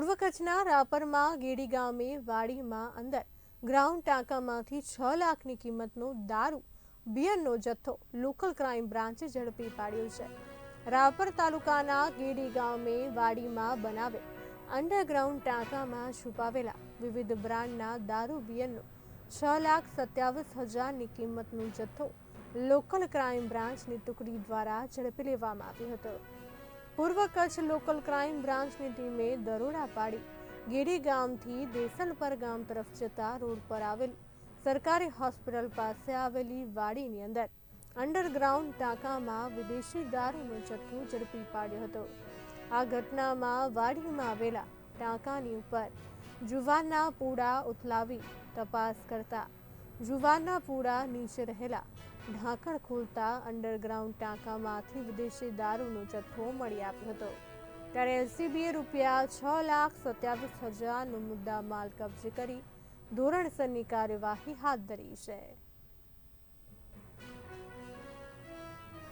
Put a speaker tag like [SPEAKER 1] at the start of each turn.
[SPEAKER 1] પૂર્વ કચ્છના રાપરમાં ગેડી ગામે વાડીમાં અંદર ગ્રાઉન્ડ ટાંકામાંથી 6 લાખની કિંમતનો દારૂ બિયરનો જથ્થો લોકલ ક્રાઇમ બ્રાન્ચે ઝડપી પાડ્યો છે। રાપર તાલુકાના ગેડી ગામે વાડીમાં બનાવેલ અંડરગ્રાઉન્ડ ટાંકામાં છુપાવેલા વિવિધ બ્રાન્ડના દારૂ બિયરનો 6,27,000ની કિંમતનો જથ્થો લોકલ ક્રાઇમ બ્રાન્ચની ટુકડી દ્વારા ઝડપી લેવામાં આવ્યો હતો। પૂર્વ કચ્છ લોકલ ક્રાઇમ બ્રાન્ચની ટીમે દરોડા પાડી ગેડી ગામથી દેસલપર ગામ તરફ જતા રોડ પર આવેલ સરકારી હોસ્પિટલ પાસે આવેલી વાડીની અંદર અંડરગ્રાઉન્ડ ટાંકામાં વિદેશી દારૂનો જથ્થો ઝડપી પાડ્યો હતો। આ ઘટનામાં વાડીમાં આવેલા ટાંકાની ઉપર જુવારના પૂડા ઉથલાવી તપાસ કરતા જુવારના પૂડા નીચે રહેલા ઢાંકણ ખોલતા અંડરગ્રાઉન્ડ ટાંકામાંથી વિદેશી દારૂનો જથ્થો મળી આવ્યો હતો। ત્યારે એલસીબીએ રૂપિયા 6,27,000નો મુદ્દા માલ કબજે કરી ધોરણસરની કાર્યવાહી હાથ ધરી છે।